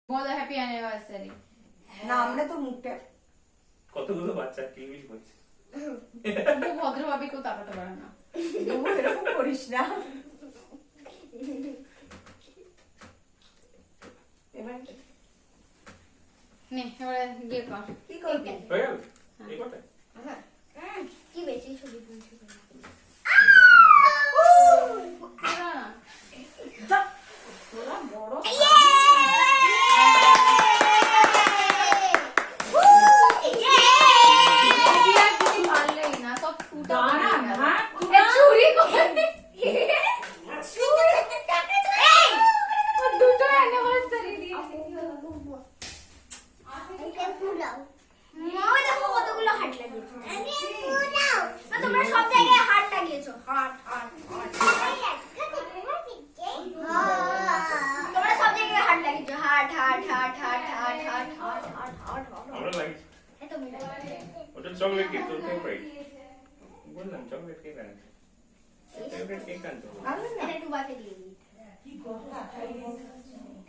বলো happy anniversary. না আমরা তো মুখটা কতগুলো বাচ্চা টিভি করছে তবু ভদ্রভাবে কেউ তাকাতে পারে না। এরকম করিস না। এবার নে এবারে গিয়ে কর। কি করবি? হয়ে গেল এই কথা কি বেশি ছবি তুলছি তোরা বড় পারলেই না সব ফুটা দাঁড়া না চুরি করে দুটো অ্যানিভার্সারি দিয়েছি। কতগুলো হাট লাগিয়েছো তোমরা সব জায়গায় হাট লাগিয়েছো হাট হাট তোমরা সব জায়গায় হাট লাগিয়েছো হাট হাট হাট হাট হাট হাট হাট হাট হাট আমরা লাগিয়েছি এত মিলে ওটা চকলেট কেক তোর ফেভারিট বললাম চকলেট কেক আনতে ফেভারিট কেক আনতে এটা ডুবাতে দিয়ে দিই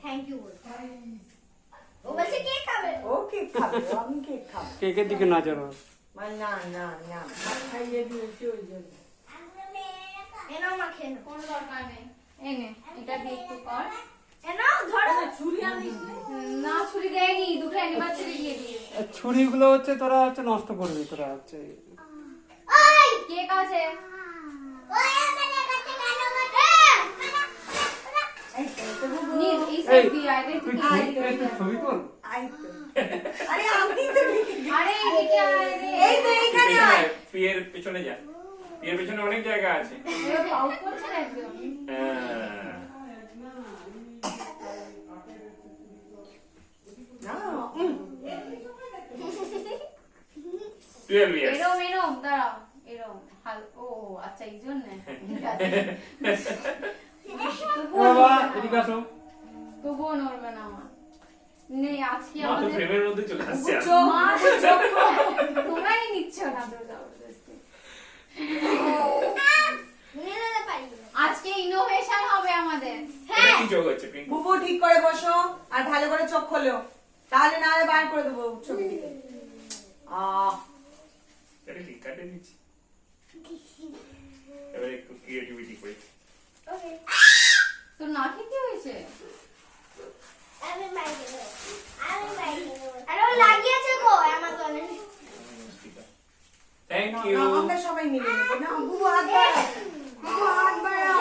থ্যাংক ইউ ও বলছে কেক খাবে ও কেক খাবে আমি কেক খাবো কেকের দিকে নজর ওর। মানে না না না খাইয়ে দিয়েছি ওই জন্য এনাও মা খেয়ে নাও কোনো দরকার নেই। এই নে এটা দিয়ে একটু কর। এনাও ধরো ছুরি আনিস না ছুরি দেয়নি, দুটো অ্যানিভার্সারি দিয়ে দিয়েছে। আর ছুরিগুলো হচ্ছে তোরা হচ্ছে নষ্ট করবি তোরা হচ্ছে ওই কেক আছে। ওই আমাদের কাছে কেন গেছে এই তো নীল এই এই, সাইড দিয়ে আয় রে তুই তুই ছবি এই তুই ছবি তোল আই তো আরে আমি তো আরে এদিকে আয় রে। এই তো এইখানে আয় পিয়ের পেছনে যা পিয়ের পেছনে অনেক জায়গা আছে এবার পাউট করছে না একদম। হ্যাঁ না 12 ইয়ার্স এরম এরম দাঁড়াও এরম ও আচ্ছা এই জন্য ঠিক আছে। বাবা এদিকে আসো তবুও নড়বে না আমার। নে আজকে মা তো আমাদের ফ্রেমের মধ্যে চলে আসছে মা তো চোখ তোমরাই নিচ্ছ না তো জবরদস্তি। নিয়ে যেতে পারি আজকে ইনোভেশন হবে আমাদের। এটা কি যোগ হচ্ছে পিঙ্কু বুবু ঠিক করে বসো আর ভালো করে চোখ খোলো তাহলে না হলে বার করে দেবো ছবি থেকে এটা কি কাটে দিচ্ছি এবারে একটু ক্রিয়েটিভিটি করি ওকে তোর নাকে কি হয়েছে? আমি বাইরে আরে ও লাগিয়েছে গো অ্যামাজনে থ্যাংক ইউ আমরা সবাই মিলে নেবো না বুবু হাত বাড়াও বুবু হাত বাড়াও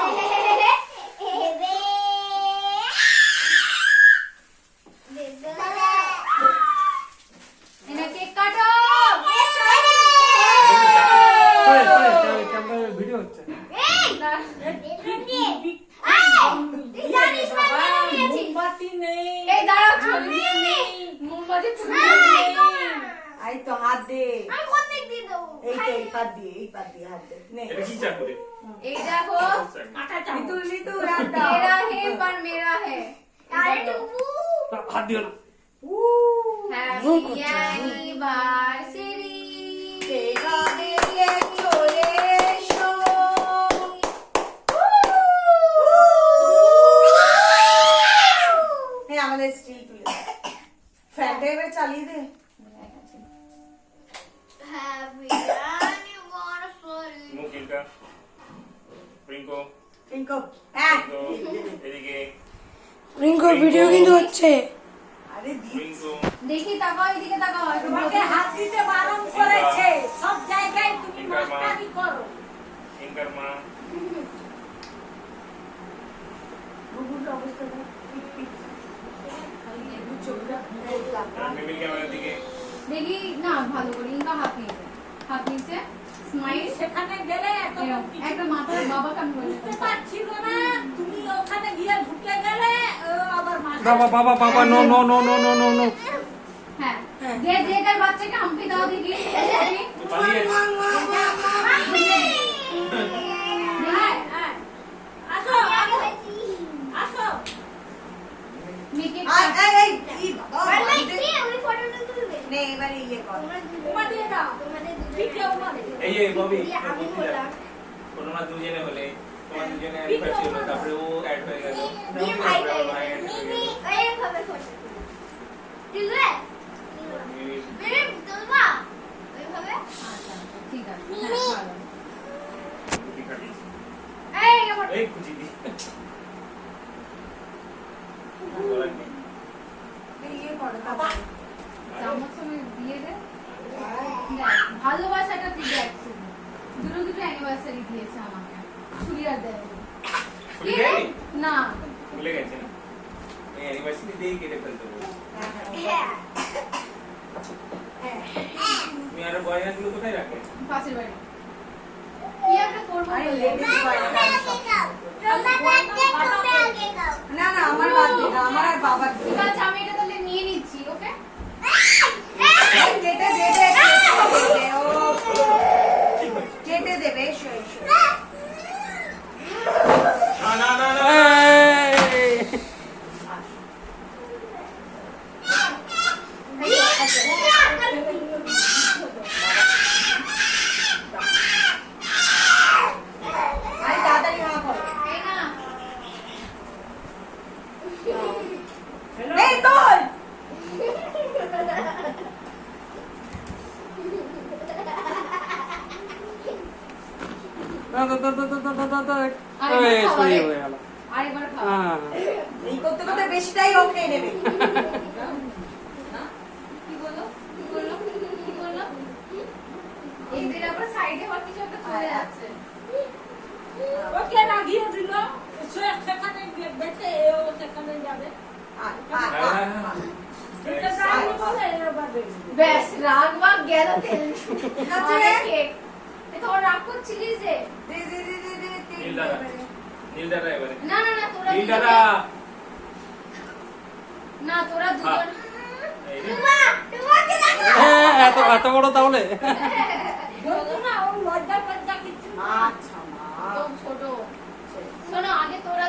এনে কেক কাটো। ক্যামেরা ভিডিও হচ্ছে মোমবাতি নেই এই দাঁড়াও ছবি নেই মোমবাতি ফুটে এই তো হাত দে আমি কোন দিক দিয়ে দেবো এই তো এই পাত দিয়ে হাত দে নে এটা কি চাকু রে এই দেখো লিটু লিটু হাত দাও मेरा है पर मेरा है। আরে টুকু হাত দিও না हैप्पी एनिवर्सरी কেকা দিয়ে চলে এসো হ্যাঁ আমাদের স্টিল তুলে ফ্যানটা এবার চালিয়ে দে হ্যাপি অ্যানিভার্সারি মুকিলকা পিঙ্কু পিঙ্কো হ্যাঁ পিঙ্কু এদিকে রিঙ্কোর ভিডিও কিন্তু হচ্ছে। আরে দি পিঙ্কু দেখি তাকাও এদিকে তাকাও তোমাকে হাত দিতে বারণ করেছে সব জায়গায় তুমি মাস্টারি করো পিঙ্কার মা বুবুর অবস্থা দেখ মিমির ক্যামেরার দিকে দেখি না ভালো করে ইনকা হাত নিচে স্মাইল সেখানে গেলে একটা মাথার বাবা কাম করে পাচ্ছিল না তুমি ওখানে গিয়ে ঢুকে গেলে আবার বাবা বাবা বাবা no no no no no no no হ্যাঁ যে যে তার বাচ্চাকে হাম্পি দাও দেখি পালিয়ে আসো আসো মেকে এই এই বাবা ওই ফটোটা তুলবে নে এবারে ইয়ে কর তোমার দিয়ে দাও তোমাদের দুজনে এই এই ববি আমি হলাম তোমরা দুজনে হলে তোমার দুজনে অ্যানিভার্সারি হলো তারপরে ও অ্যাড হয়ে গেল মিম ভাই ভাই add হয়ে গেল। মিমি এই খবর ফটো চামচ সময় দিয়ে দে। দেখ, ভালোবাসাটা তুই দেখ শুধু। দুটো দুটো অ্যানিভার্সারি দিয়েছে আমাকে, ছুরি আর দেয় ছুরি দেয়নি? না। ভুলে গেছে না এই অ্যানিভার্সারি দিয়েই কেটে ফেলতে বলবো। হ্যাঁ তুমি আরো গয়নাগুলো কোথায় রাখে? পাশের বাড়ি কি একটা করবো আরে বলে। লেডিস গয়না তোমরা আগে খাও তোমরা আগে খাও না না আমার বাদ দে না, আমার আর বাবার দে। ঠিক আছে, আমি এটা তাহলে নিয়ে নিচ্ছি, ওকে? এই কেটে দে দে, কেটে দে, ও কেটে দেবে, এসো এসো। না না না না এই! আরে তাড়াতাড়ি হা করো। এই না, এই তোল। দা, দা, দা, দা, দা, দা, দা, দা। আরেকবার এই, খাওয়া সরি রে। হয়ে গেল। আরেকবার খাও। হ্যাঁ। এই করতে করতে বেশিটাই ও খেয়ে নেবে। কি বললো? কি বললো? কি বললো? এদের আবার সাইডে বা কিছু একটা চলে যাচ্ছে। ওকে লাগিয়ে দিল সে সেখানে বেঁচে ও সেখানে যাবে আয়, আয়, আয়, আয়। এটা জানি বলে এবার দেখবি ব্যাস, রাগ বা গেল তেল। আচ্ছা রে। কেক। এ তোর রাগ করছিলিস যে? দে দে দে দে দে, কেক নীল দে দাদা এবারে। নীল দাদা এবারে না না না, তোরা নীল দুজনে- দাদা না, তোরা দুজন এই রে। তোমাকে দেখো হ্যাঁ, এত এত বড় তাহলে বলতো না ও লজ্জা ফজ্জা কিছু না আচ্ছা মা। একদম ছোট। শোনো, আগে তোরা